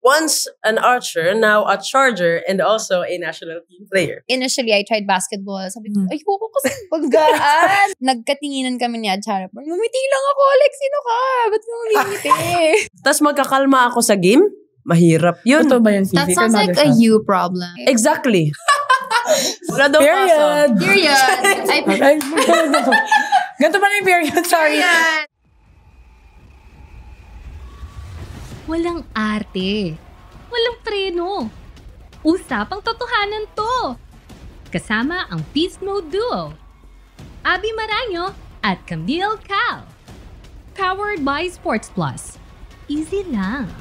Once an archer, now a charger, and also a national team player. Initially, I tried basketball. Sabi ko, ayoko kasi paggaan. Nagkatinginan kami ni Achara. Ngumiti lang ako, Alex, sino ka? Ba't ka ngumiti? Tapos magkakalma ako sa game, mahirap yun. Ito ba yun, Fifi? That sounds like a you problem. Exactly. Wala daw Period. Period. Ay, ganito ba na yung period? Sorry. Walang arte. Walang preno. Usapang totohanan to. Kasama ang Beast Mode Duo. Abby Maranyo at Camille Cal. Powered by Sports Plus. Easy lang.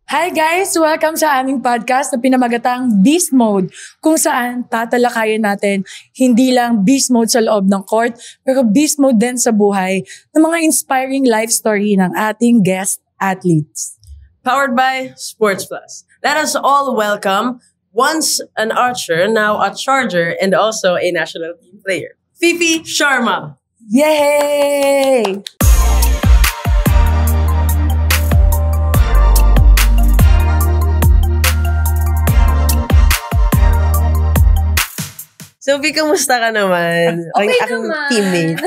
Hi guys! Welcome sa aming podcast na pinamagatang Beast Mode, kung saan tatalakayin natin hindi lang Beast Mode sa loob ng court, pero Beast Mode din sa buhay ng mga inspiring life story ng ating guest athletes. Powered by Sports Plus. Let us all welcome once an archer, now a charger, and also a national team player, Fifi Sharma. Yay! So, Fi, kamusta ka naman? Okay aking naman. teammate.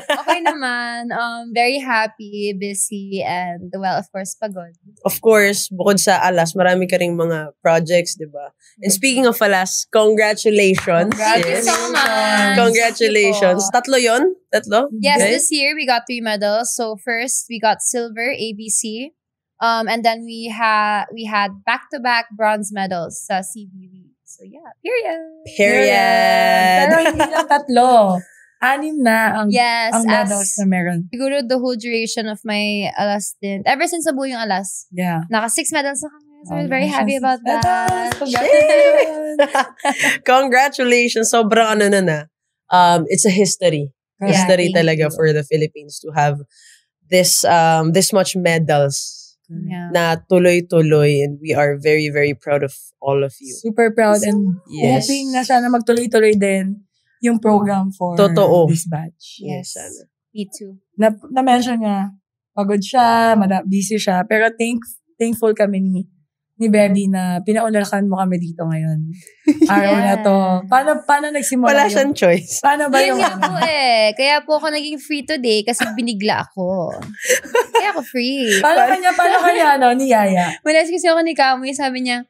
Okay naman. Very happy, busy, and well, of course, pagod. Of course, bukod sa Alas, marami ka ring mga projects, di ba? And speaking of Alas, congratulations. Thank you so much. Congratulations. Tatlo yon? Tatlo? Yes, Okay. this year we got 3 medals. So first, we got silver, ABC. And then we had back-to-back bronze medals sa CBV. So yeah, period. Period. Pero hindi lang tatlo. 6 na ang Yes, medals na meron. siguro the whole duration of my Alas stint. Ever since nabuo yung Alas, Yeah. naka 6 medals na kami. So we're very Congratulations. happy about that. Congratulations! Congratulations. Sobrang na. It's a history. Yeah, History thank talaga you. for the Philippines to have this much medals Yeah. na tuloy-tuloy, and we are very, very proud of all of you. Super proud and Yes. hoping na sana magtuloy-tuloy din yung program for Totoo. this batch. Yes. sana. Me too. Na-mention niya, pagod siya, busy siya, pero thankful kami ni Bebby na pinaunlakan mo kami dito ngayon. Araw na to. Paano nagsimula Wala yung... siyang choice. Paano ba Yun yung... nga po Kaya po ako naging free today kasi binigla ako. Kaya ako free. Paano kanya, ni Yaya? Malas kasi ako ni Kamoy, sabi niya,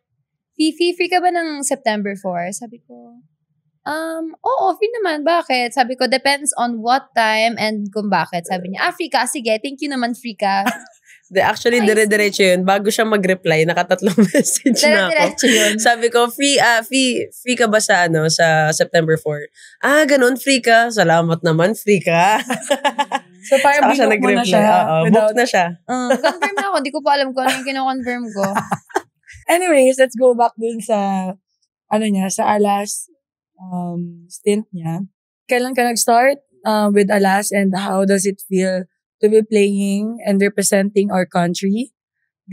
Fifi, free ka ba ng September 4? Sabi ko, oo, free naman. Bakit? Sabi ko, depends on what time and kung bakit. Sabi niya, free ka? Sige, thank you naman, free ka. Actually, dire-diretso yun. Bago siya mag-reply, nakatatlong message na ako. Dire-diretso yun. Sabi ko, free ka ba sa sa September 4? Ganun, free ka. Salamat naman, free ka. So parang Saka siya binook mo na nag-reply. siya. Book na siya. Confirm na ako. Di ko pa alam kung ano yung kino-confirm ko. Anyways, let's go back dun sa, sa Alas stint niya. Kailan ka nag-start with Alas, and how does it feel to be playing and representing our country?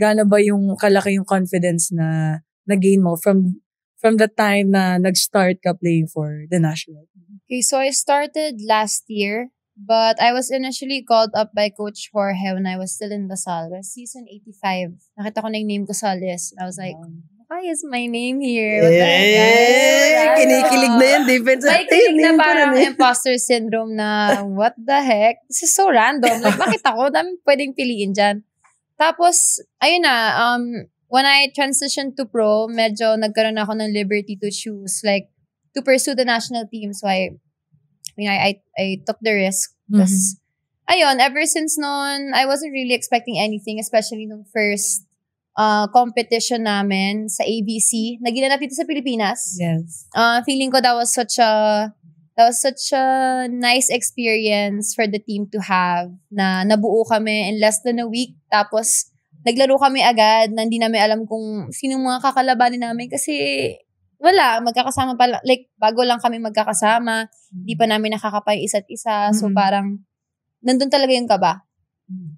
Gaano ba yung kalaki yung confidence na gain mo from the time na nag-start ka playing for the national team? Okay, so I started last year, but I was initially called up by Coach Jorge when I was still in Lasal. It was season 85. Nakita ko na yung name ko sa list. I was like, why is my name here? What the heck, guys? Kinikilig na yan, defense. May kilig na parang imposter syndrome na, what the heck? This is so random. Like, bakit ako? Daming pwedeng piliin dyan. Tapos, ayun na, when I transitioned to pro, medyo nagkaroon ako ng liberty to choose, like, to pursue the national team. So, I took the risk. Tapos, ayun, ever since noon, I wasn't really expecting anything, especially nung first competition namin sa ABC na ginanap dito sa Pilipinas. Yes. Feeling ko that was such a nice experience for the team to have, na nabuo kami in less than a week. Tapos naglaro kami agad na hindi namin alam kung sinong mga kakalabanin namin kasi wala, magkakasama pa lang, like bago lang kami magkakasama, hindi pa namin nakakapay isa't isa. So parang nandun talaga yung kaba.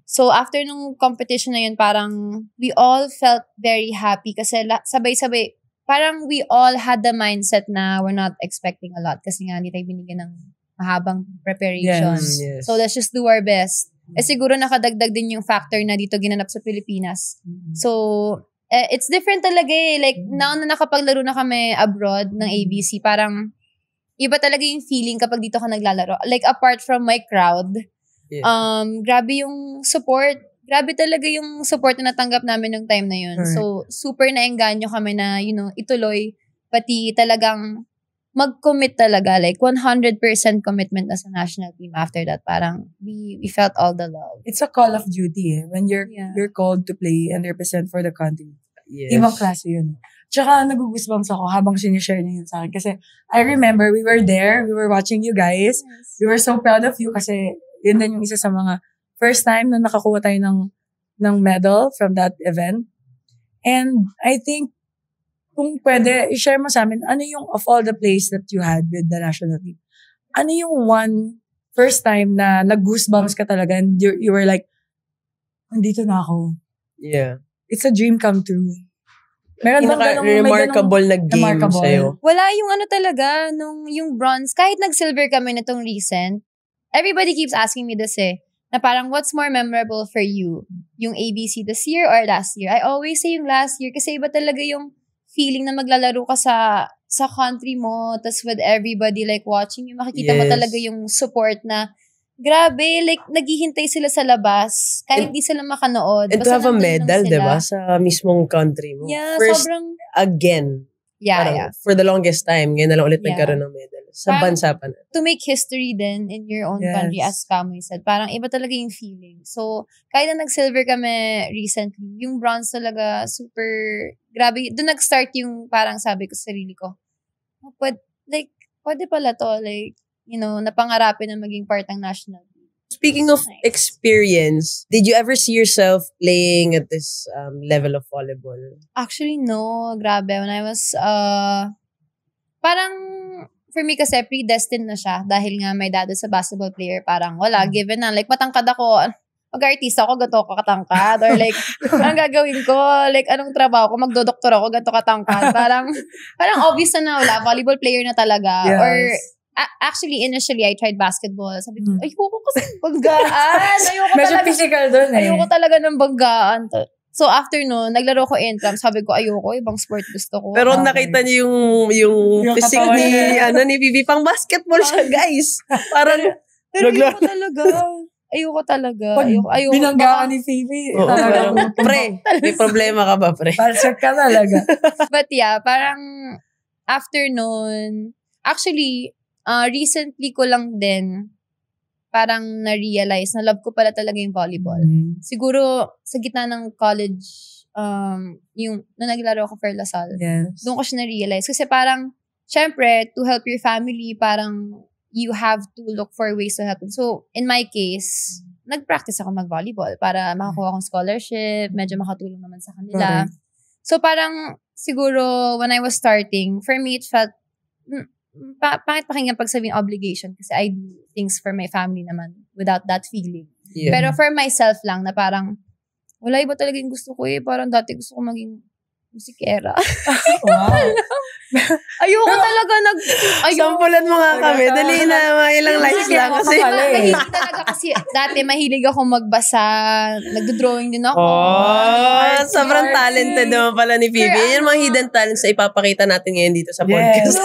So, after nung competition na yun, parang we all felt very happy kasi sabay-sabay, parang we all had the mindset na we're not expecting a lot kasi nga hindi tayo binigyan ng mahabang preparation. Yes. So, let's just do our best. siguro nakadagdag din yung factor na dito ginanap sa Pilipinas. So, it's different talaga eh. Like, now na nakapaglaro na kami abroad ng ABC, parang iba talaga yung feeling kapag dito ka naglalaro. Like, apart from my crowd, grabe yung support. Grabe talaga yung support na natanggap namin ng time na yun. Correct. So, super naengganyo kami na, ituloy. Pati talagang mag-commit talaga. Like, 100% commitment na sa national team after that. Parang, we felt all the love. It's a call of duty when you're called to play and represent for the country. Yes. Ibang klase yun. Tsaka nagugusbams ako habang sinishare niyo yun sa akin. Kasi I remember we were there, we were watching you guys. Yes. We were so proud of you kasi yun din yung isa sa mga first time na nakakuha tayo ng medal from that event. And I think, kung pwede, i-share mo sa amin, ano yung, of all the plays that you had with the national team, ano yung one first time na nag-goosebumps ka talaga and you were like, nandito na ako. Yeah. It's a dream come true. Meron bang ganong, Remarkable na game remarkable sa'yo. Wala yung talaga, yung bronze. Kahit nag-silver kami nitong recent, everybody keeps asking me this na parang, what's more memorable for you? Yung ABC this year or last year? I always say yung last year kasi iba talaga yung feeling na maglalaro ka sa country mo, tas with everybody like watching you, makikita mo talaga yung support na grabe, like naghihintay sila sa labas kahit di sila makanood. And to have a medal, diba? Sa mismong country mo. Yeah, First, sobrang... again. Yeah. For the longest time, ngayon na lang ulit nagkaroon ng medal. Sa Parang, bansa pa na. To make history then in your own country, as Kamoy said, parang iba talaga yung feeling. So, kahit na nag-silver kami recently, yung bronze talaga super grabe. Doon nag-start yung parang sabi ko sa sarili ko, pwede pala to, like, napangarapin na maging part ng national team. Speaking of experience, did you ever see yourself playing at this level of volleyball? Actually, no. Grabe. When I was, parang, for me kasi, predestined na siya. Dahil nga may dado sa basketball player, parang wala, given na. Like, matangkad ako. Mag-artista ako, ganito ako katangkad. Or like, anong gagawin ko? Like, anong trabaho ko? Magdodoktor ako, ganito katangkad. Parang obvious na wala. Volleyball player na talaga. Yes. Or, actually, initially, I tried basketball. Sabi ko, ayoko kasi banggaan. Medyo physical doon Ayoko talaga ng banggaan. So, after no, naglaro ko intram. Sabi ko, ayoko, ibang sport gusto ko. Pero nakita niyo yung physique ni Vivi, pang basketball siya, guys. Parang, pero ayoko talaga. Ayoko. Binanggaan ni Phoebe. Pre, may problema ka ba, pre? Balsak ka talaga. But yeah, parang after nun, actually, recently ko lang din parang na-realize na love ko pala talaga yung volleyball. Siguro, sa gitna ng college, nung naglaro ako for Lasal, doon ko siya na-realize. Kasi parang, syempre, to help your family, parang you have to look for ways to help them. So, in my case, nag-practice ako mag-volleyball para makakuha akong scholarship, medyo makatulong naman sa kanila. Okay. So, parang, siguro, when I was starting, for me, it felt, pangit pakinggan pag sabing obligation kasi I do things for my family naman without that feeling. Yeah. Pero for myself lang na parang, wala iba talaga yung gusto ko Parang dati gusto ko maging musikera. Wow. Ayoko talaga sampulan mo nga kami. Dali na, mga ilang likes lang. Kasi mahilig talaga kasi dati mahilig ako magbasa. Nagdo-drawing din ako. Sobrang talented naman pala ni Phoebe. Yan mga hidden talents na ipapakita natin ngayon dito sa podcast.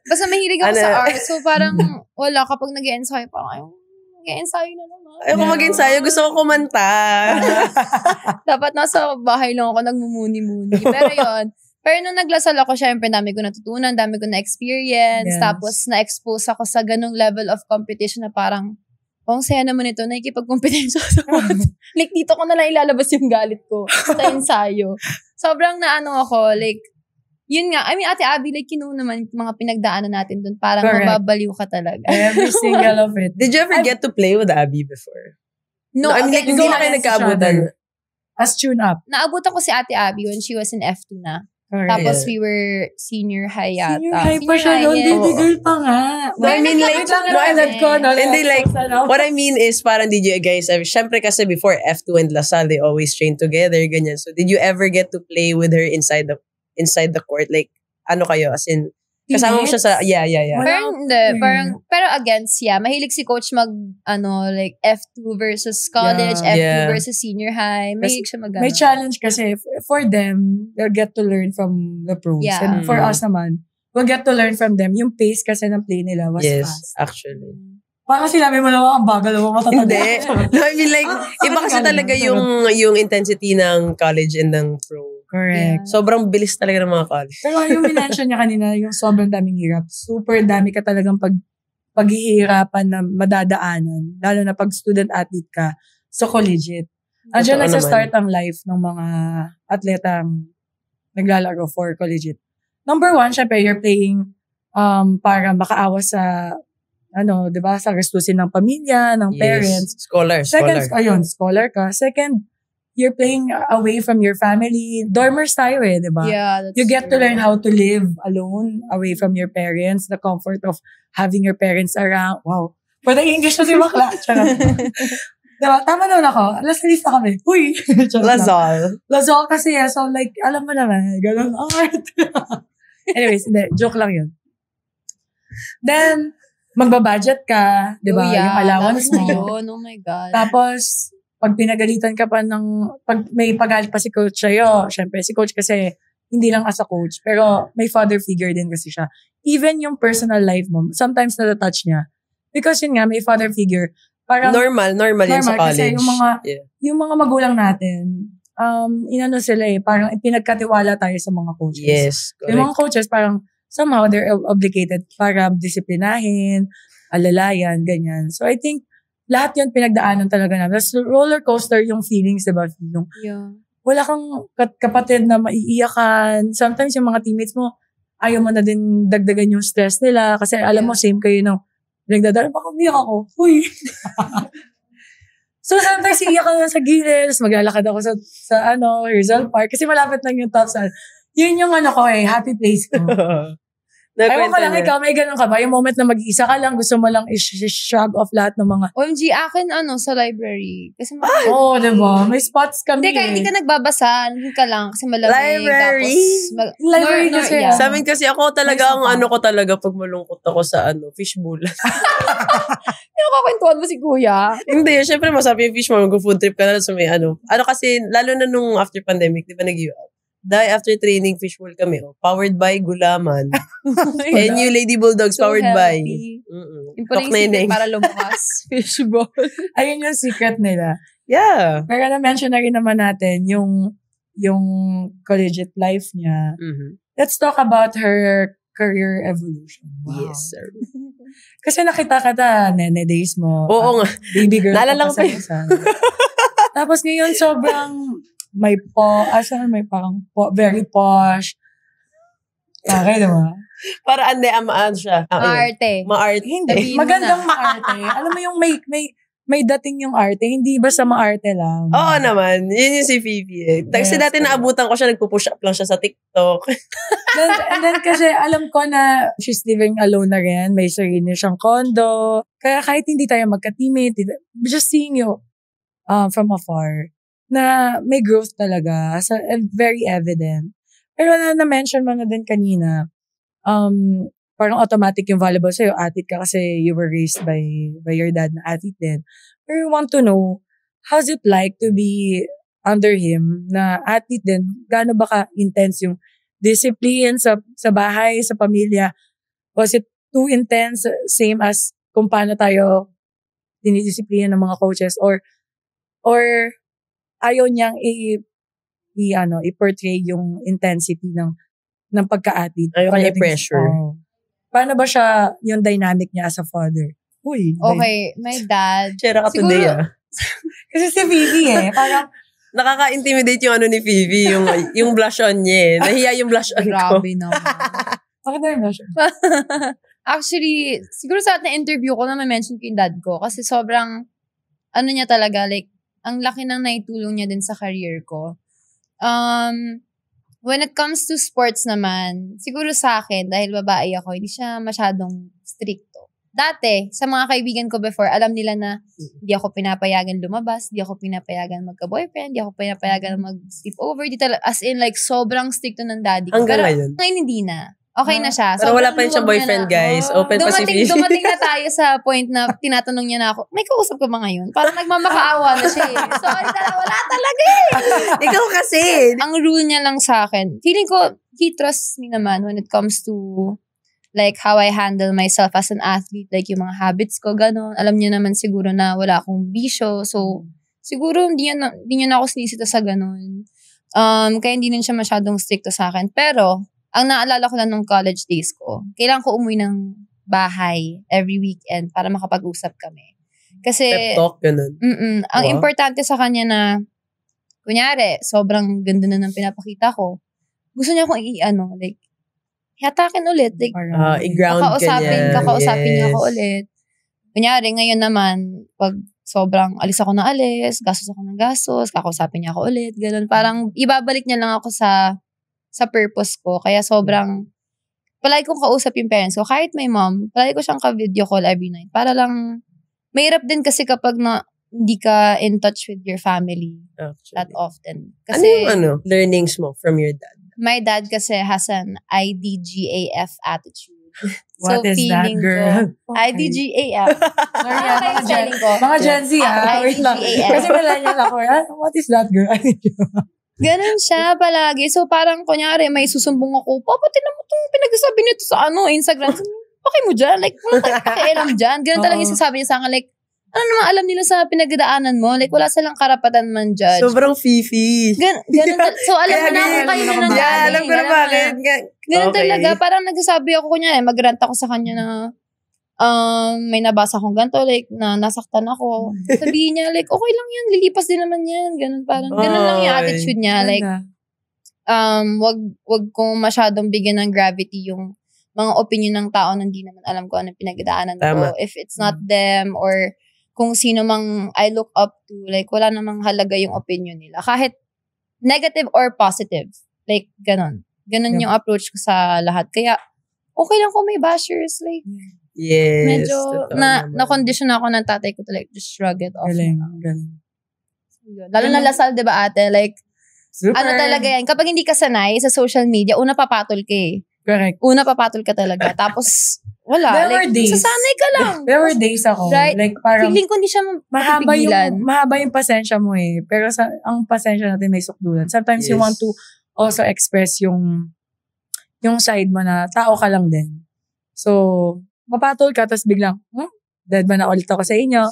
Basta mahilig ako sa art. So parang wala kapag nag-ensayo parang nag-ensayo na naman. Ayoko mag-ensayo. Gusto ko kumanta. Dapat nasa bahay lang ako nagmumuni-muni. Pero yun. Pero nung naglasal ako, syempre, dami ko natutunan, dami ko na-experience, tapos na-expose ako sa ganung level of competition na parang, saya naman ito, nakikipag-competition sa like, dito ko na lang ilalabas yung galit ko sa ensayo. Sobrang ako, like, yun nga, I mean, Ate Abby, like, naman mga pinagdaanan natin dun, parang mababaliw ka talaga. Every single of it. Did you ever get to play with Abby before? No, I mean, like, hindi na kayo nagkaabutan. As tune up. Naabutan ko si Ate Abby when she was in F2 na. Tapos we were senior high yata. Senior high pa siya nun. Baby girl pa nga. I mean, like, hindi like, what I mean is, parang did you guys, syempre kasi before F2 and Lasal, they always train together, ganyan. So, did you ever get to play with her inside the court? Like, ano kayo? As in, Kasama mo siya sa, yeah. Parang, hindi, pero against, mahilig si coach mag, like, F2 versus college, Yeah. F2 versus senior high. Mahilig siya mag, May challenge kasi for them, they'll get to learn from the pros. Yeah. And for us naman, we'll get to learn from them. Yung pace kasi ng play nila was Yes, fast. actually. Parang sinabi mo naman, ang bagal mo matatanda. Hindi. No, I mean like, iba kasi talaga yung intensity ng college and ng pro. Correct. Sobrang bilis talaga ng mga college. Pero yung minention niya kanina, yung sobrang daming hirap. Super dami ka talagang paghihirapan na madadaanan. Lalo na pag student-athlete ka sa collegiate. Andiyan Totoo nagsa-start ang life ng mga atletang naglalaro for collegiate. Number one, syempre, you're playing para makaawas sa di ba, sa gastusin ng pamilya, ng parents. Scholar. Second, scholar ka. Second, you're playing away from your family. Dormers tayo di ba? Yeah, that's You get to true. learn how to live alone, away from your parents, the comfort of having your parents around. Wow. Pwede English na si Bakla. Charot. Diba? Tama naman ako. Last lista kami. Uy! Lazal kasi so like, alam mo naman, ganun art. Anyways, hindi. Joke lang yun. Then, magbabudget ka, di ba? Yung allowance mo. Yun. Oh my God. Tapos, pag pinagalitan ka pa pag may pagalit pa si coach sa'yo, syempre si coach kasi, hindi lang as a coach, pero may father figure din kasi siya. Even yung personal life mo, sometimes natatouch niya. Because yun nga, may father figure. Parang, Normal yun sa college. Kasi yung mga magulang natin, inano sila parang pinagkatiwala tayo sa mga coaches. Yes, correct. Yung mga coaches, parang, somehow they're obligated para disiplinahin, alalayan, ganyan. So I think lahat yun pinagdaanan talaga namin. Tapos roller coaster yung feelings, diba? Yung wala kang kapatid na maiiyakan. Sometimes yung mga teammates mo, ayaw mo na din dagdagan yung stress nila kasi alam mo, same kayo ng nagdadala. Baka umiyak ako. Uy! So sometimes iiyak ka na sa gilid, maglalakad ako sa Rizal Park kasi malapit lang yung top side. Yun yung happy place ko. Ewan ko lang, ikaw, may ganun ka ba? Yung moment na mag-iisa ka lang, gusto mo lang i-shrug off lahat ng mga... OMG, akin sa library. Kasi diba? May spots kami. Hindi, kahit hindi ka nagbabasa, nandun ka lang kasi malamig. Library? Library kasi. Sa amin kasi ako talaga, ko talaga pag malungkot ako sa fishbowl. Yung kakwentuhan mo si kuya? Hindi, syempre masabi yung fishbowl, mag-food trip ka na sa may kasi, lalo na nung after pandemic, di ba after training fishbowl kami, powered by Gulaman. And you Lady Bulldogs, So powered by. healthy. Yung pala Tok yung secret Neneng. para lumakas. Fishbowl. Ayun yung secret nila. Yeah. Pero na-mention na rin naman natin yung collegiate life niya. Mm-hmm. Let's talk about her career evolution. Wow. Yes, sir. Kasi nakita nene days mo. Oo nga. Baby girl. Naalala ko pa yun. Tapos ngayon sobrang may parang very posh. Okay, diba? Para siya. Arte. Maarte. Hindi. Sabihin mo Magandang maarte. Alam mo yung may dating yung arte. Hindi basta maarte lang. Oo naman. Yun yung si Fifi Kasi dati naabutan ko siya, nagpo-push up lang siya sa TikTok. And then kasi alam ko na she's living alone na rin. May sarili siyang condo. Kaya kahit hindi tayo magka-teammate, just seeing you from afar, na may growth talaga. So, very evident. Pero na-mention mo na din kanina, parang automatic yung volleyball sa'yo. Athlete ka kasi you were raised by your dad na athlete din. Pero we want to know, how's it like to be under him na athlete din? Gaano ba ka-intense yung discipline sa bahay, sa pamilya? Was it too intense, same as kung paano tayo dinidisiplina ng mga coaches? Or ayaw niyang i-portray yung intensity ng pagka-athlete. Ayaw kanya i-pressure. Paano ba siya, yung dynamic niya as a father? Uy. Okay, my dad. Share ka today Kasi si Vivi parang nakaka-intimidate yung ni Vivi, yung blush on niya Nahiya yung blush on ko. Grabe naman. bakit na yung blush on? Actually, siguro sa atin interview ko na ma-mention ko yung dad ko kasi sobrang, niya talaga, like, ang laki ng naitulong niya din sa career ko. When it comes to sports naman, siguro sa akin, dahil babae ako, hindi siya masyadong stricto. Dati, sa mga kaibigan ko before, alam nila na hindi ako pinapayagan lumabas, hindi ako pinapayagan magka-boyfriend, hindi ako pinapayagan mag-sleep over, as in like sobrang stricto ng daddy ko. Hanggang Pero ngayon? ngayon hindi na. Okay na siya. Pero wala pa rin Sobrang siyang boyfriend, luwag niya guys. Open pa si Fifi. Dumating na tayo sa point na tinatanong niya na ako, may kausap ka ba ngayon? Parang nagmamakaawa na siya. Sorry wala talaga Ikaw kasi. Ang rule niya lang sa akin, feeling ko, he trusts me naman when it comes to like how I handle myself as an athlete, like yung mga habits ko, gano'n. Alam niya naman siguro na wala akong bisyo. So, siguro hindi niya na ako sinisita sa gano'n. Kaya hindi din siya masyadong stricto sa akin. Pero, ang naalala ko lang nung college days ko, kailangan ko umuwi ng bahay every weekend para makapag-usap kami. Kasi, Pep talk, ganun. ang importante sa kanya na, kunyari, sobrang ganda na ng pinapakita ko. Gusto niya akong like, hatakin ulit. Like, i-ground ka niya. Kakausapin niya ako ulit. Kunyari, ngayon naman, pag sobrang alis ako na alis, gastos ako ng gastos, kakausapin niya ako ulit, ganun. Parang, ibabalik niya lang ako sa purpose ko. Kaya sobrang, palagi kong kausap yung parents ko. Kahit may mom, palagi ko siyang ka-video call every night. Para lang, mahirap din kasi kapag hindi ka in touch with your family that often. Kasi, ano yung learnings mo from your dad? My dad kasi has an IDGAF attitude. What is that, girl? IDGAF. Sorry, mga Gen Z, wait lang. Kasi millennial ako, what is that, girl? Ganun siya palagi. So, parang, kunyari, may susumbong ako, Papa, tinan mo itong pinagsasabi nito sa Instagram. Pakay mo dyan. Like, wala tayong pakialam dyan. Ganun talaga yung sasabi niya sa akin. Like, ano naman alam nila sa pinagdaanan mo? Like, wala silang karapatan man judge. Sobrang Fifi. Ganun. So, alam mo na kung kayo na nang galing. Alam ko na bakit. Ganun talaga. Parang nagsasabi ako, kunyari, mag-rant ako sa kanya na, may nabasa akong ganito, like, na nasaktan ako. Sabihin niya, like, okay lang yan, lilipas din naman yan. Ganun, parang, ganun lang yung attitude niya. Like, wag kong masyadong bigyan ng gravity yung mga opinion ng tao na hindi naman alam ko anong pinagdaanan ko. If it's not them, or kung sino mang I look up to, like, wala namang halaga yung opinion nila. Kahit negative or positive. Like, ganun. Ganun yung approach ko sa lahat. Kaya, okay lang kung may bashers, like, yes. Medyo na-condition ako ng tatay ko to like just shrug it off. Galing. Lalo na Lasal, di ba ate? Like, super. Ano talaga yan? Kapag hindi ka sanay sa social media, una papatol ka eh. Correct. Una papatol ka talaga. Tapos, wala. There were like, days. Sasanay ka lang. There were days ako. Right? Like, parang, feeling ko hindi siya mahaba yung pasensya mo eh. Pero ang pasensya natin may sukdulan. Sometimes you want to also express yung side mo na tao ka lang din. So, mapatol ka, tapos biglang, dead ba na ulit ako sa inyo?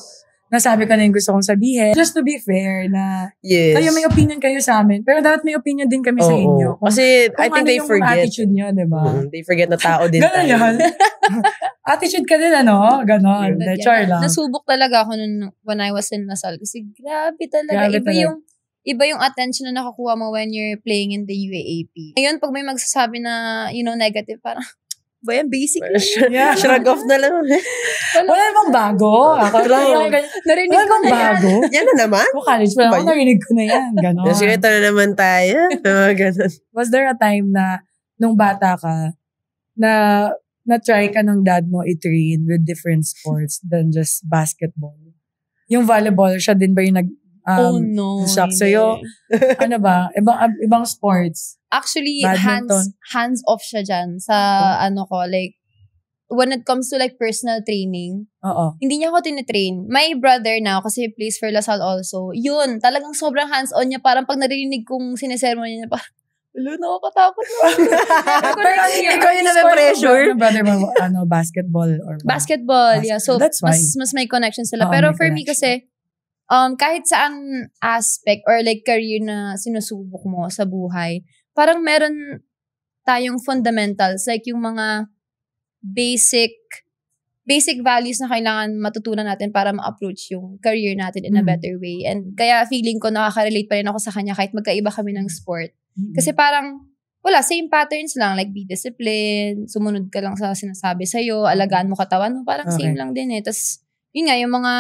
Nasabi ko na yung gusto kong sabihin. Just to be fair na, kayo may opinion kayo sa amin, pero dapat may opinion din kami sa inyo. Kasi, I think they forget. Kung attitude nyo, diba? They forget na tao din tayo. Ganon yan. Attitude ka din, ano? Ganon. Char lang. Nasubok talaga ako when I was in Lasal. Kasi grabe talaga. Iba yung attention na nakakuha mo when you're playing in the UAAP. Ngayon, pag may magsasabi na, negative, parang, ba yan, basic shrug off na lang. Wala namang bago. Narinig ko na bago. Yan na naman. Kung college pa lang, narinig ko na yan. Ganon. Sige, ito na naman tayo. Ganon. Was there a time na, nung bata ka, na-try ka ng dad mo i-train with different sports than just basketball? Yung volleyball, siya din ba yung shock sa'yo? Ano ba? Ibang sports? Actually, hands off siya dyan sa like, when it comes to like personal training, hindi niya ako tinitrain. My brother now, kasi he plays for Lasal also, yun, talagang sobrang hands-on niya. Parang pag narinig kong sinesermon niya, parang, nakakatakot na. Ikaw yung na-pressure. Brother mo, basketball or basketball, yeah. So, that's why. Mas may connection sila. Pero for me kasi, kahit saan aspect or like career na sinusubok mo sa buhay, parang meron tayong fundamentals, like yung mga basic values na kailangan matutunan natin para ma-approach yung career natin in a better way. And kaya feeling ko nakaka-relate pa rin ako sa kanya kahit magkaiba kami ng sport. Kasi parang, wala, same patterns lang, like be disciplined, sumunod ka lang sa sinasabi sa'yo, alagaan mo katawan mo, parang same lang din eh. Tapos, yun nga, yung mga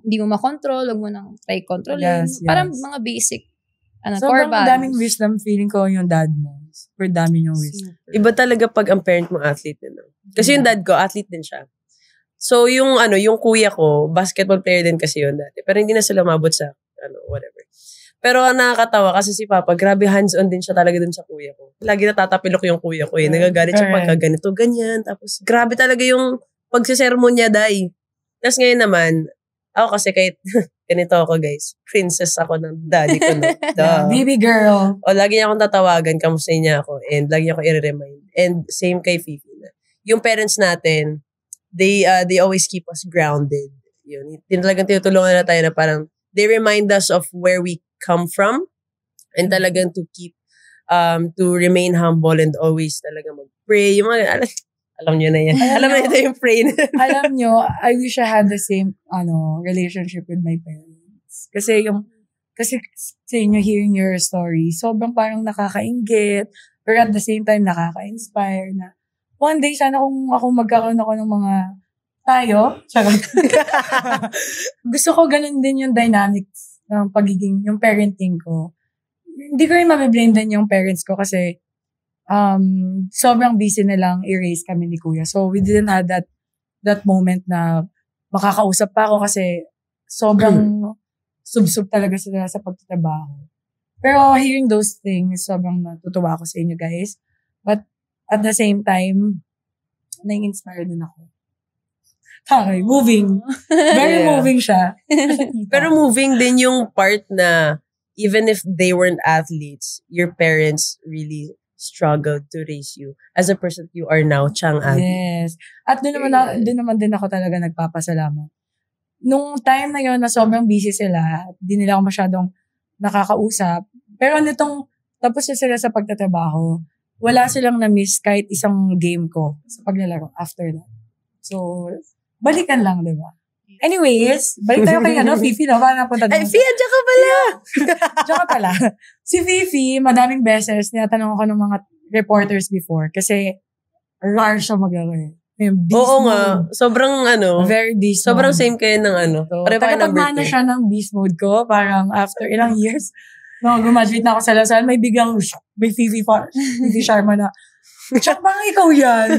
hindi mo makontrol, huwag mo nang try kontrolin. Yes. Parang mga basic core values. So, daming wisdom, feeling ko yung dad mo. Super dami yung wisdom. Iba talaga pag ang parent mo athlete din. Kasi yung dad ko, athlete din siya. So, yung kuya ko, basketball player din kasi yun dati. Pero hindi na sila umabot sa whatever. Pero nakakatawa kasi si Papa, grabe hands-on din siya talaga dun sa kuya ko. Lagi natatapilok yung kuya ko eh. Nagagalit siya pagka ganito, ganyan. Tapos grabe talaga yung pagsisermon niya, Day. Tapos ngayon naman, ako kasi kahit ganito ako guys, princess ako ng daddy ko. No? Baby girl. O lagi niya akong tatawagan, kamusta niya ako, and lagi niya ako i-remind. And same kay Fifi na. Yung parents natin, they always keep us grounded. Yun. Talagang tinutulungan na tayo na parang they remind us of where we come from and talagang to keep to remain humble and always talagang mag-pray. Yung mga, alam nyo na yan. Alam mo ito yung pray na. Alam nyo, I wish I had the same relationship with my parents. Kasi sa inyo hearing your story, sobrang parang nakakainggit, pero at the same time nakaka-inspire na one day sana kung ako magkakaroon ako ng mga tayo. Gusto ko ganun din yung dynamics ng pagiging, yung parenting ko. Hindi ko rin mabiblame din yung parents ko kasi sobrang busy nilang i-raise kami ni Kuya. So, we didn't have that moment na makakausap pa ako kasi sobrang sub-sub talaga sila sa pagtatrabaho. Pero hearing those things, sobrang natutuwa ako sa inyo guys. But at the same time, nai-inspire din ako. Okay, moving. Very moving siya. Pero moving din yung part na even if they weren't athletes, your parents really struggled to raise you as a person you are now, Chang Abby. Yes. At doon naman din ako talaga nagpapasalamat. Nung time na yon na sobrang busy sila, di nila ako masyadong nakakausap. Pero nitong tapos na sila sa pagtatrabaho, wala silang na-miss kahit isang game ko sa paglalaro after that. So, balikan lang, di ba? Anyways, balik tayo kay Fifi, no? Paano napunta doon? Ay, Fia, diyan ka pala! Diyan ka pala. Si Fifi, madaming beses, tinatanong ako ng mga reporters before kasi rare siya mag-away. Oo nga. Sobrang very beast sobrang mode. same kayo ng So, tagapagmana siya ng beast mode ko, parang after ilang years, gumaduate na ako sa Lasal, may biglang, may Fifi Sharma na, Chuck, baka ikaw yan.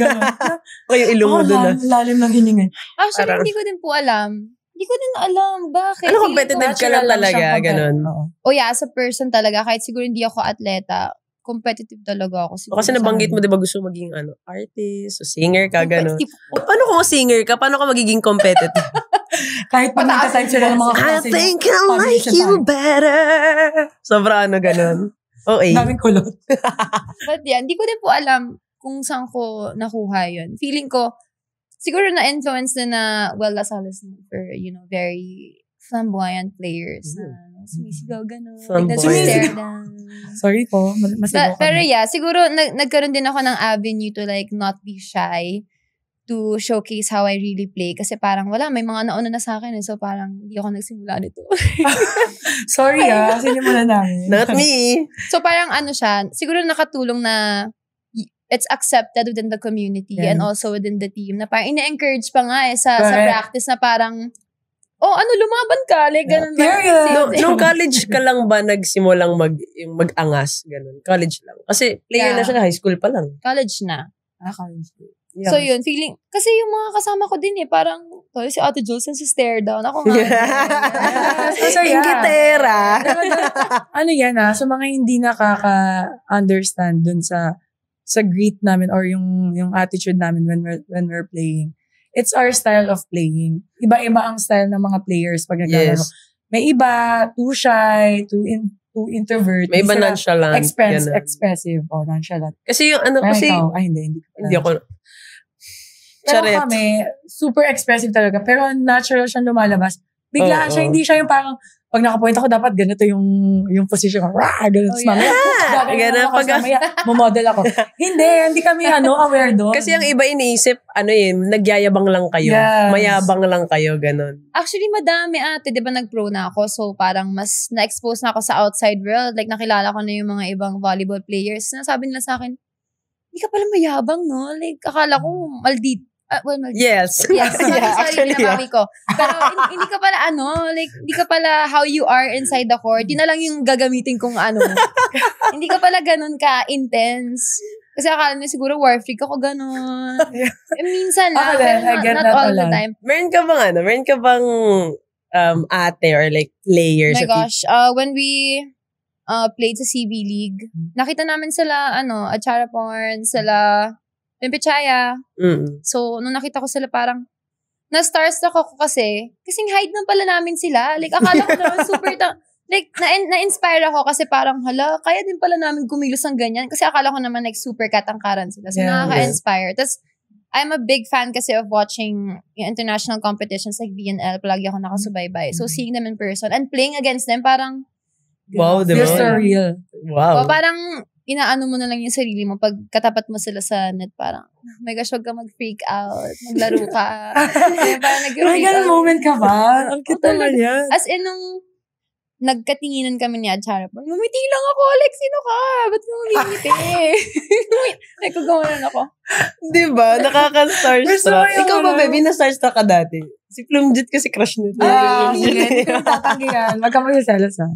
O yung ilong mo doon. Lalim ng hiningan. Actually, hindi ko din po alam. Hindi ko din alam. Bakit? Ano, competitive ka lang talaga? Ganon. Oh yeah, as a person talaga, kahit siguro hindi ako atleta, competitive talaga ako. O kasi nabanggit mo, di ba gusto maging artist o singer ka, ganon. Paano kung singer ka? Paano ka magiging competitive? Kahit pag nagkaside sila ng mga I think I like you better. Sobra ganon. Okay. Daming kulot. But yeah, hindi ko din po alam kung saan ko nakuha yun. Feeling ko, siguro na-influence na Lasal is for, very flamboyant players na sumisigaw gano'n. Flamboyant. Sorry po, masigaw kami. Pero yeah, siguro nagkaroon din ako ng avenue to not be shy to showcase how I really play. Kasi parang may mga nauna na sa akin. So parang hindi ako nagsimula nito. Sorry sinimula namin. Not me. So parang siya, siguro nakatulong na it's accepted within the community and also within the team na parang ina-encourage pa nga sa practice na parang lumaban ka. Like, ganun. Nung college ka lang ba nagsimulang mag-angas? Ganun. College lang. Kasi player na siya, high school pa lang. College na. College. Yeah. So yun, feeling, kasi yung mga kasama ko din parang, si Ate Jules, si stare down. Ako nga. So yeah. Ingitera. Yan sa mga hindi nakaka-understand dun sa grit namin or yung attitude namin when we're playing. It's our style of playing. Iba-iba ang style ng mga players pag naglalaro. Yes. May iba, too shy, too introvert. May iba nonchalant. Expressive. Nonchalant. Kasi yung kasi... Ikaw, hindi ako. Pero kami, super expressive talaga. Pero natural siyang lumalabas. Biglaan siya, hindi siya yung parang, pag nakapoint ako, dapat ganito yung position ko. Ganun. Mamaya, mamodel ako. Hindi kami aware doon. Kasi yung iba iniisip, nagyayabang lang kayo. Yes. Mayabang lang kayo, ganun. Actually, madami di ba nag-pro na ako? So, parang mas na-expose na ako sa outside world. Like, nakilala ko na yung mga ibang volleyball players. Nasabi nila sa akin, hindi ka pala mayabang, no? Like, akala ko, maldito. Yes. Sorry, pinapami ko. Pero hindi ka pala hindi ka pala how you are inside the court. Yun na lang yung gagamitin kong Hindi ka pala ganun ka-intense. Kasi akala niya siguro war freak ako ganun. Minsan lang, pero not all the time. Meron ka bang ate or like player Oh my sa team? gosh. When we played sa CB League, nakita namin sila, Achara Porn, sila Pimpichaya. So, nung nakita ko sila parang, na-starstruck ako kasing hide na pala namin sila. Like, akala ko naman super, like, na-inspire ako kasi parang, kaya din pala namin kumilos ng ganyan. Kasi akala ko naman like super katangkaran sila. So, nakaka-inspire. Tapos, I'm a big fan kasi of watching international competitions like VNL. Palagi ako nakasubaybay. So, seeing them in person and playing against them, parang, wow, diba? Feels so real. Wow. Parang, inaano mo na lang yung sarili mo pag katapat mo sila sa net, parang, oh my gosh, wag ka mag-freak out. Maglaro ka. Parang nag-freak out. moment ka ba? Ang cute naman yan. As in, nung nagkatinginan kami ni Achara, ngumiti lang ako, like, sino ka? Ba't ka ngumiti? Nagkagawanan ako. Diba? Nakaka-starstruck. Gusto ko yung Ikaw ba, baby, na-starstruck ka dati? Si Plumjit kasi crush nito. Sige, hindi ko tatanggihan. Wag ka magsasalas, ha?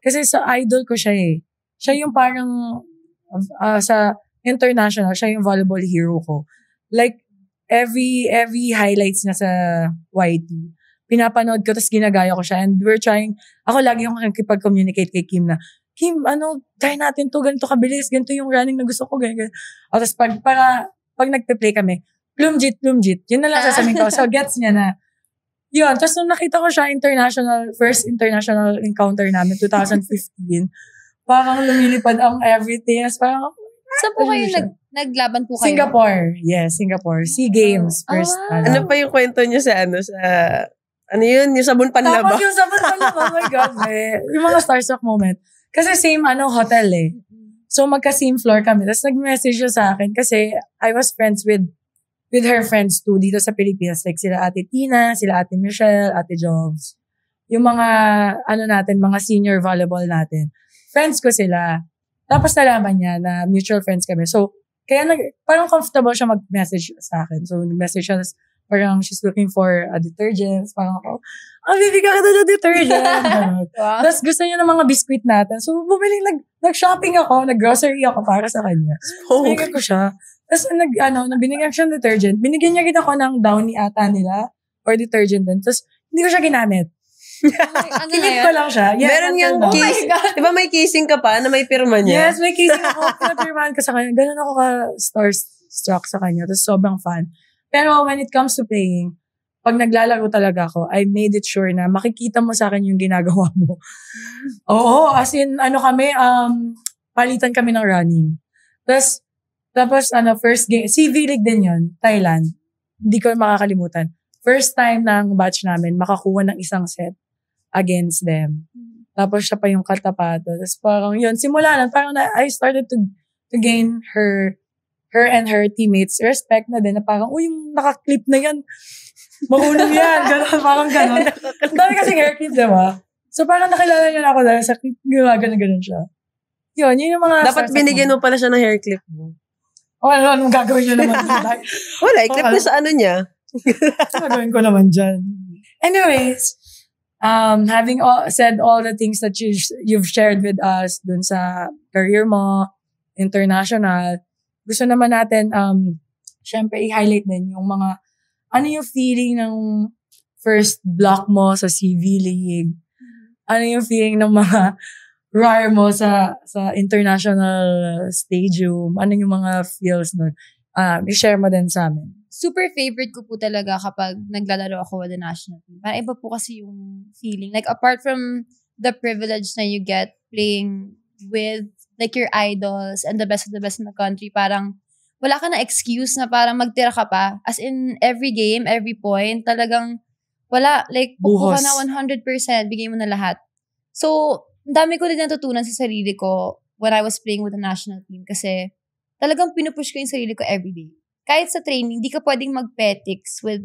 Kasi sa idol ko siya eh. Siya yung parang, sa international, siya yung volleyball hero ko. Like, every highlights na sa YT, pinapanood ko, tapos ginagaya ko siya. And we're trying, ako lagi yung nakikipag-communicate kay Kim na, Kim, try natin to, ganito kabilis, ganito yung running na gusto ko, ganyan. O tapos pag nagpe-play kami, Plumjit, yun na lang sasabihin ko. So, gets niya na. Yun, tapos nung nakita ko siya, first international encounter namin, 2015, parang lumilipad ang everything. Tapos parang, saan po kayo naglaban po kayo? Singapore. Yes, Singapore. SEA Games. First. Ano pa yung kwento niyo sa ano yun? Yung sabon panlaba? Tapos yung sabon panlaba, oh my God. Yung mga starstruck moment. Kasi same hotel eh. So magka-same floor kami. Tapos nag-message siya sa akin kasi I was friends with her friends too dito sa Pilipinas. Like sila Ate Tina, sila Ate Michelle, Ate Jobs. Yung mga, mga senior volleyball natin. Friends ko sila. Tapos nalaman niya na mutual friends kami. So, kaya parang comfortable siya mag-message sa akin. So, nag-message siya, parang she's looking for a detergent. Parang ako, bibigyan ka na ng detergent. Wow. Tapos gusto niya ng mga biscuit natin. So, nag-shopping ako, nag-grocery ako para sa kanya. So, binigyan ko siya. Tapos, binigyan siya ng detergent. Binigyan niya kita ko ng Downy ata nila or detergent din. Tapos, hindi ko siya ginamit. Kinip ko lang siya. Yeah, meron yung case. Diba may casing ka pa na may pirma niya? Yes, may casing ako. Pinapirmahan ko sa kanya. Ganun ako ka-starstruck sa kanya. Tapos sobrang fun. Pero when it comes to playing, pag naglalaro talaga ako, I made it sure na makikita mo sa akin yung ginagawa mo. Oo, as in, palitan kami ng running. Tapos, first game, CV League din yun, Thailand. Hindi ko makakalimutan. First time ng batch namin, makakuha ng isang set against them. Tapos siya pa yung katapato. Tapos parang yun, simula na, parang I started to gain her and her teammates respect na din, na parang, yung naka-clip na yan, marunong yan, gano'n, parang gano'n. Dami kasing hair clip, diba? So parang nakilala niya na ako dahil sa clip, gano'n siya. Yun yung mga... Dapat binigyan mo pala siya ng hair clip mo. Anong gagawin niya naman? Wala, i-clip mo sa niya. Gagawin ko naman dyan. Anyways, having said all the things that you've shared with us dun sa career mo, international, gusto naman natin, syempre, i-highlight din yung mga, yung feeling ng first block mo sa CV League? Ano yung feeling ng mga RAR mo sa international stadium? Ano yung mga feels nun? I-share mo din sa amin. Super favorite ko po talaga kapag naglalaro ako with the national team. Parang iba po kasi yung feeling. Like, apart from the privilege na you get playing with like your idols and the best of the best in the country, parang wala ka na excuse na parang magtira ka pa. As in, every game, every point, talagang wala. Like, pupo ka na 100%, bigay mo na lahat. So, dami ko din natutunan sa sarili ko when I was playing with the national team kasi talagang pinupush ko yung sarili ko everyday. Kahit sa training, di ka pwedeng mag-petics with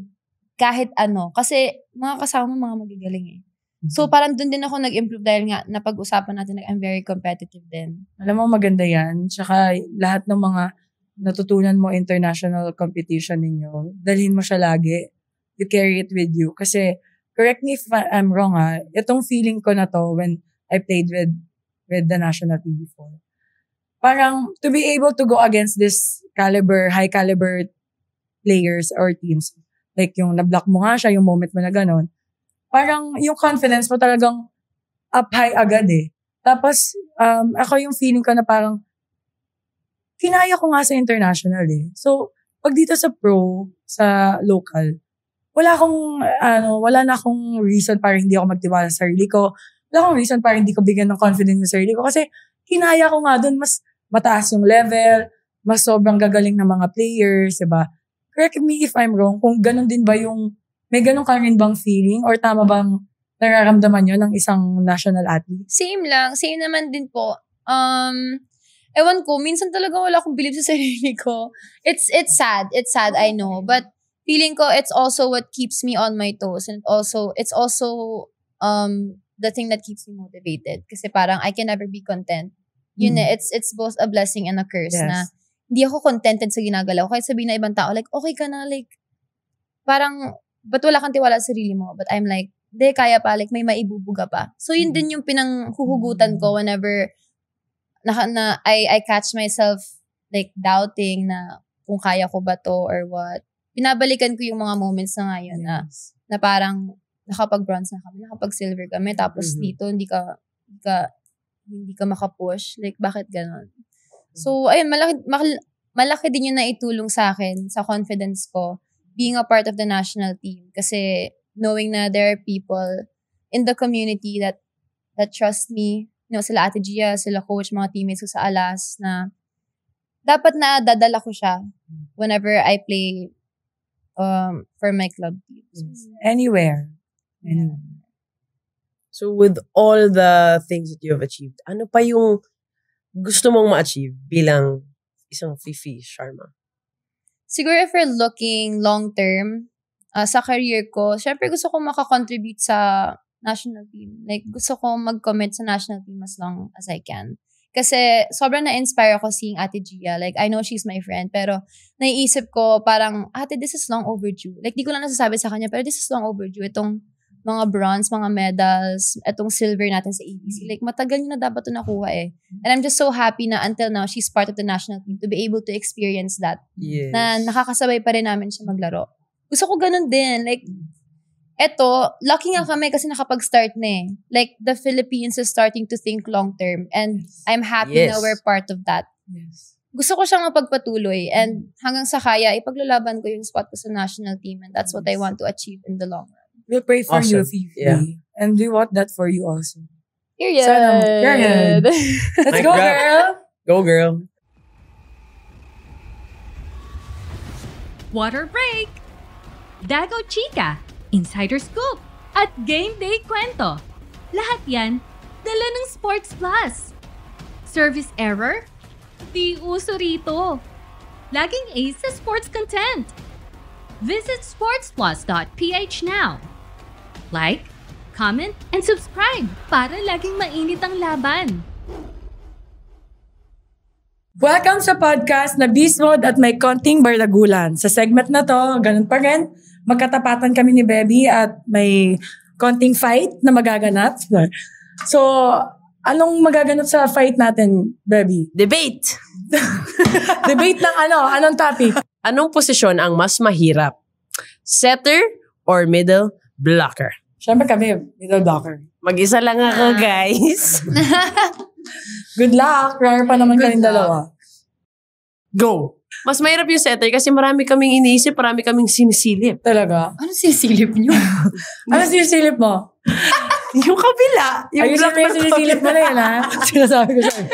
kahit ano. Kasi mga kasama mo, mga magagaling eh. So, parang dun din ako nag-improve dahil nga napag-usapan natin na I'm very competitive din. Alam mo, maganda yan. Tsaka lahat ng mga natutunan mo international competition ninyo, dalhin mo siya lagi. You carry it with you. Kasi, correct me if I'm wrong itong feeling ko na to when I played with the national team before. Parang, to be able to go against this high caliber players or teams, like yung na-block mo nga siya, yung moment mo na ganon, parang yung confidence mo talagang up high agad eh. Tapos, ako yung feeling ko na parang, kinaya ko nga sa international eh. So, pag dito sa pro, sa local, wala na akong reason para hindi ako magtiwala sa sarili ko. Wala akong reason para hindi ko bigyan ng confidence sa sarili ko. Kasi, kinaya ko nga dun, mas mataas yung level, mas sobrang gagaling ng mga players, diba? Correct me if I'm wrong, kung ganun din ba yung, may ganun ka rin bang feeling or tama bang nararamdaman yun ng isang national athlete? Same lang. Same naman din po. Ewan ko, minsan talaga wala akong believe sa sarili ko. It's sad. It's sad, I know. But feeling ko, it's also what keeps me on my toes. And it's also the thing that keeps me motivated. Kasi parang I can never be content. Yun it's both a blessing and a curse na hindi ako contented sa ginagalaw. Kahit sabihin na ibang tao, like, okay ka na, like, parang, ba't wala kang tiwala sa sarili mo? But I'm like, de, kaya pa, like, may maibubuga pa. So, yun din yung pinanghuhugutan ko whenever I catch myself, like, doubting na kung kaya ko ba to or what. Pinabalikan ko yung mga moments na ngayon na parang nakapag-bronze na kami, nakapag-silver kami, tapos dito, hindi ka makapush. Like, bakit ganon? So, ayun, malaki din yung naitulong sa akin, sa confidence ko, being a part of the national team. Kasi, knowing na there are people in the community that trust me, sila Ate Gia, sila coach, mga teammates ko sa Alas, na dapat na dadala ko siya whenever I play for my club teams. Anywhere. So with all the things that you have achieved, ano pa yung gusto mong ma-achieve bilang isang Fifi Sharma? Siguro if we're looking long-term, sa career ko, syempre gusto ko makakontribute sa national team. Like, gusto ko mag-commit sa national team as long as I can. Kasi sobrang na-inspire ako seeing Ate Gia. Like, I know she's my friend, pero naiisip ko parang, ate, this is long overdue. Like, di ko lang nasasabi sa kanya, pero this is long overdue. Itong mga bronze, mga medals, itong silver natin sa ABC. Like, matagal nyo na dapat ito nakuha eh. And I'm just so happy na until now, she's part of the national team to be able to experience that. Yes. Na nakakasabay pa rin namin siya maglaro. Gusto ko ganun din. Like, eto, lucky nga kami kasi nakapag-start na eh. Like, the Philippines is starting to think long-term. And I'm happy na we're part of that. Yes. Gusto ko siyang mapagpatuloy. And hanggang sa kaya, ipaglalaban ko yung spot ko sa national team. And that's what I want to achieve in the long run. We'll pray for you, Awesome. Fifi. Yeah. And we want that for you also. Period. Period. Let's Mic go, drop. girl! Go, girl. Water break! Dago Chika, Insider Scoop, at Game Day Kwento. Lahat yan, dala ng Sports Plus. Service error? Di uso rito. Laging ace sa sports content. Visit sportsplus.ph now. Like, comment, and subscribe para laging mainit ang laban. Welcome sa podcast na Beast Mode at may konting bardagulan. Sa segment na to, ganun pa rin. Magkatapatan kami ni Bebby at may konting fight na magaganap. So, anong magaganap sa fight natin, Bebby? Debate. Debate ng anong topic? Anong posisyon ang mas mahirap? Setter or middle blocker? Siyempre kami, middle blocker. Mag-isa lang ako, guys. Good luck. Rare pa naman kayong dalawa. Go. Mas mahirap yung setter kasi marami kaming iniisip, marami kaming sinisilip. Talaga? Ano sisilip niyo? Ano sinisilip mo? Yung kabila. Yung Ayusin mo yung sinisilip mo na yan, ha? Sinasabi ko sa'yo.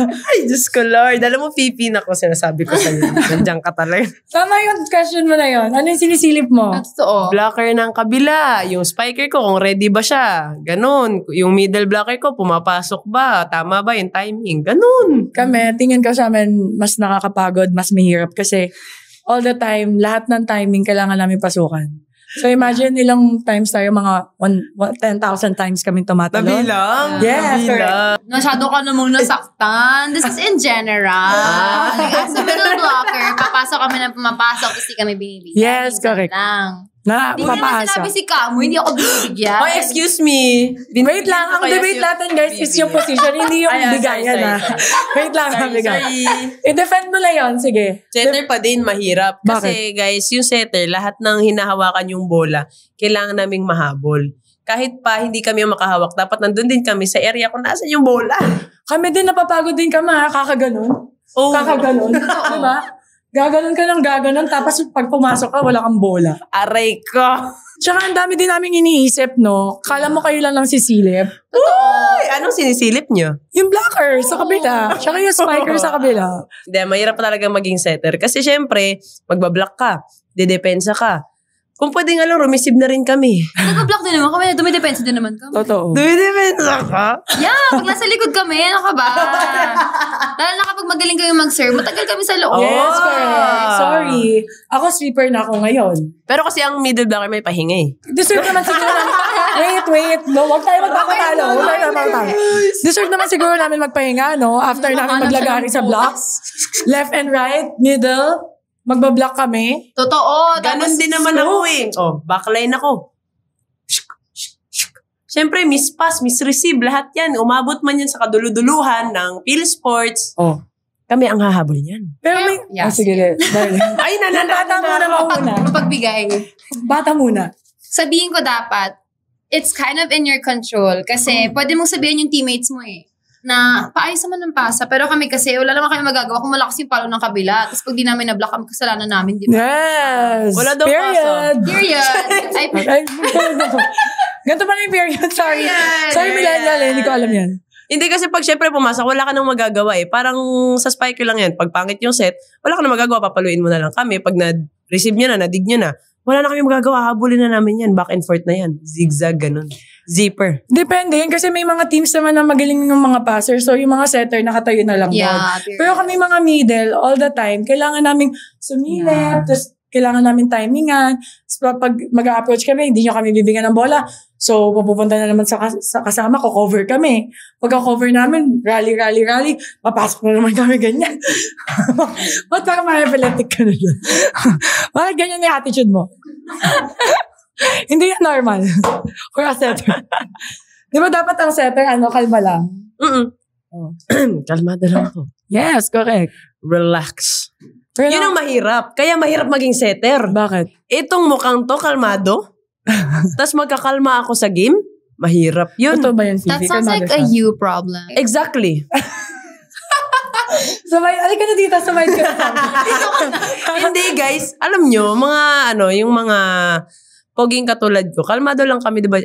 Ay, Diyos ko, Lord. Alam mo, Fifi na ko, sinasabi ko sa'yo. Nandiyan ka talaga. Tama yung question mo na yun. Ano yung sinisilip mo? Totoo. Blocker ng kabila. Yung spiker ko, kung ready ba siya. Ganon. Yung middle blocker ko, pumapasok ba? Tama ba yung timing? Ganon. Kami, tingin ko sa amin, mas nakakapagod, mas mahirap kasi all the time, lahat ng timing kailangan namin pasukan. So imagine ilang times tayo, mga 10,000 times kaming tumatalon. Kabilang. Yes, correct. Masyado ka namang nasaktan. This is in general. As a middle blocker, papasok kami na pumapasok kasi kami binibigyan. Yes, correct. Lang. Na, Hindi ko naman papaasa. sinabi si Kamu, hindi ako binibigyan. Oh, excuse me. Wait lang, ang debate natin guys is yung position, hindi yung bigayan ha. Wait lang, Sorry. I-defend mo na yun, sige. Setter pa din, mahirap. Kasi guys, yung setter, lahat ng hinahawakan yung bola, kailangan naming mahabol. kahit pa hindi kami yung makahawak, dapat nandun din kami sa area kung nasan yung bola. Kami din, napapagod din kami, kakaganon. Oh. Kakaganon. Diba? Gaganon ka ng gaganon, tapos pag pumasok ka, wala kang bola. Aray ko. Tsaka ang dami din namin iniisip, no? Kala mo kayo lang sisilip. Uy! Anong sinisilip nyo? Yung blocker sa kabila. Tsaka yung spiker sa kabila. Hindi, mahirap pa talaga maging setter. Kasi syempre, magbablock ka, didepensa ka. Kung pwede nga lang, rumeceive na rin kami. Nag-block din naman kami. Dumidepensa din naman kami. Totoo. Dumidepensa ka? Yeah, pag nasa likod kami, ano ka ba? Lalo na kapag magaling kami mag-serve, matagal kami sa loob. Yes, correct. Sorry. Ako sweeper na ako ngayon. Pero kasi ang middle blocker may pahinga eh. Deserve naman siguro namin. Wait. No, huwag tayo magpapatalo. Deserve naman siguro namin magpahinga, no? After namin maglagari sa blocks. Left and right, middle. Magbablock kami. Totoo. Ganon din naman ako eh. Oh, backline ako. Siyempre, miss pass, miss receive, lahat yan. Umabot man yan sa kaduluduluhan ng PhilSports. Oh. Kami ang hahabol niyan. Pero may... Yeah. Sige. Ay, Bata muna mauna. Pagbigay. Bata muna. Sabihin ko dapat, it's kind of in your control. Kasi pwede mong sabihin yung teammates mo eh. Na paayos naman ng pasa. Pero kami kasi, wala naman kami magagawa kung malakas yung palo ng kabila. Tapos pag di namin na-block, kami kasalanan namin, di ba? Yes. Wala daw period. Period. Ganito pa na yung period. Sorry. Sorry, millennial. Hindi ko alam yan. Hindi kasi pag syempre pumasok, wala ka nang magagawa eh. Parang sa spike lang yan. Pag pangit yung set, wala ka nang magagawa. Papaluin mo na lang kami. Pag na-receive nyo na, nadig nyo na, wala na kami magagawa. Habulin na namin yan. Back and forth na yan. Zigzag, ganun. Zipper. Depende yan kasi may mga teams naman na magaling yung mga passer. So, yung mga setter, nakatayo na lang doon. Yeah, Pero kami mga middle, all the time, kailangan namin sumilip, tapos kailangan namin timingan. So, pag mag-a-approach kami, hindi nyo kami bibigyan ng bola. So, pupunta na naman sa kasama, cover kami. Pagka-cover namin, rally, papasok na naman kami ganyan. Ba't parang ma-epileptic ka na dyan? Bakit ganyan yung attitude mo? Hindi yan normal. For a setter. Di ba dapat ang setter, kalma lang? Oh. Kalmado lang ako. Yes, correct. Relax. Pero, Yun ang mahirap. Kaya mahirap maging setter. bakit? Itong mukhang to, kalmado. Tapos magkakalma ako sa game. Mahirap yun. Ito ba yan, Fifi? That sounds like a you problem. Exactly. Sabay, alika na dito, sabay ka na. Hindi guys, alam nyo, yung mga poging katulad ko, kalmado lang kami, di ba?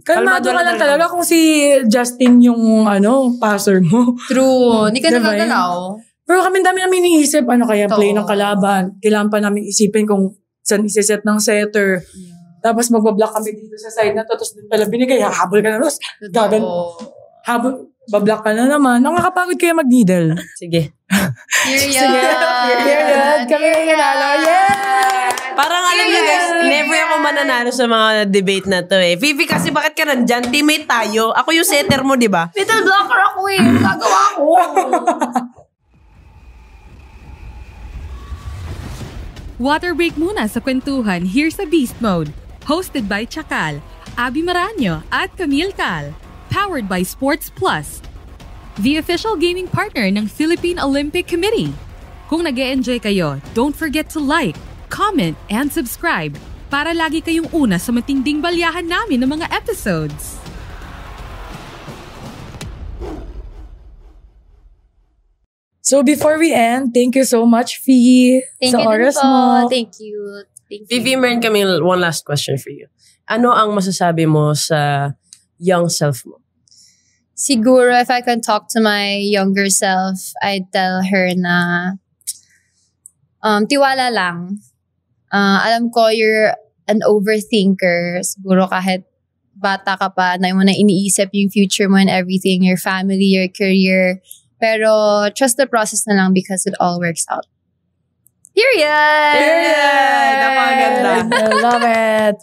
Kalmado ka lang talaga kung si Justin yung passer mo. True. Hindi ka Diba nagagalaw. Pero kami dami namin iniisip, kaya play ng kalaban. Kailangan pa namin isipin kung saan isiset ng setter. Tapos magbablock kami dito sa side na to, tapos doon pala binigay, habol ka na, tapos bablock ka na naman. Nakakapagod kaya mag-needle. Sige. Period. Kami yung nanalo. Yeah! Parang alam nyo guys, never ako mananalo sa mga debate na to eh. Fifi, kasi bakit ka nandyan? Teammate tayo. Ako yung setter mo, di ba? Middle blocker ako eh. Gagawa ko. Water break muna sa kwentuhan here sa Beast Mode. Hosted by Chakal, Abby Maraño at Camille Cal. Powered by Sports Plus. The official gaming partner ng Philippine Olympic Committee. Kung nag-e-enjoy kayo, don't forget to like, comment, and subscribe para lagi kayong una sa matinding balyahan namin ng mga episodes. So before we end, thank you so much, Fee, Thank sa you oras din po. mo. Thank you. Fifi, meron kami one last question for you. Ano ang masasabi mo sa young self mo? Siguro, if I can talk to my younger self, I'd tell her na tiwala lang. Alam ko, you're an overthinker. Siguro kahit bata ka pa, na mo na iniisip yung future mo and everything, your family, your career. Pero trust the process na lang because it all works out. Period! Napakaganda. I love it.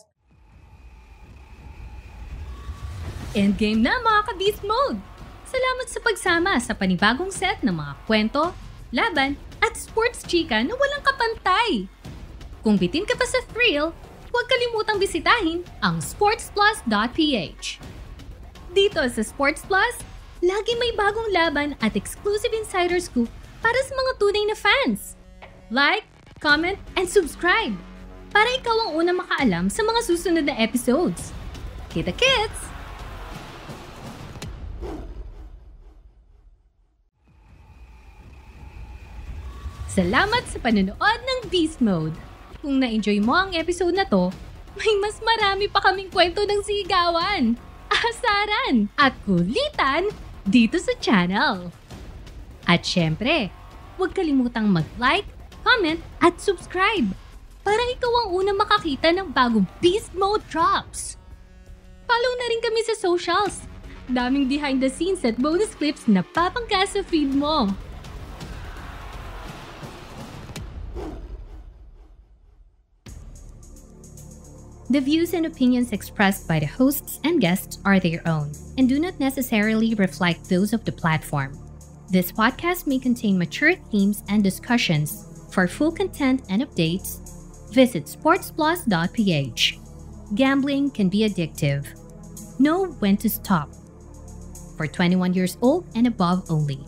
Endgame na mga ka-Beast Mode! Salamat sa pagsama sa panibagong set ng mga kwento, laban, at sports chika na walang kapantay. Kung bitin ka pa sa thrill, huwag kalimutang bisitahin ang sportsplus.ph. Dito sa Sports Plus, lagi may bagong laban at exclusive insider scoop para sa mga tunay na fans. Like, comment, and subscribe! para ikaw ang unang makaalam sa mga susunod na episodes. Kita-kits! Salamat sa panonood ng Beast Mode. Kung na-enjoy mo ang episode na to, may mas marami pa kaming kwento ng sigawan, asaran, at kulitan dito sa channel. At syempre, huwag kalimutang mag-like, comment, at subscribe para ikaw ang unang makakita ng bagong Beast Mode drops. Follow na rin kami sa socials. Daming behind the scenes at bonus clips na papangkas sa feed mo. The views and opinions expressed by the hosts and guests are their own and do not necessarily reflect those of the platform. This podcast may contain mature themes and discussions. For full content and updates, visit sportsplus.ph. Gambling can be addictive. Know when to stop. For 21 years old and above only.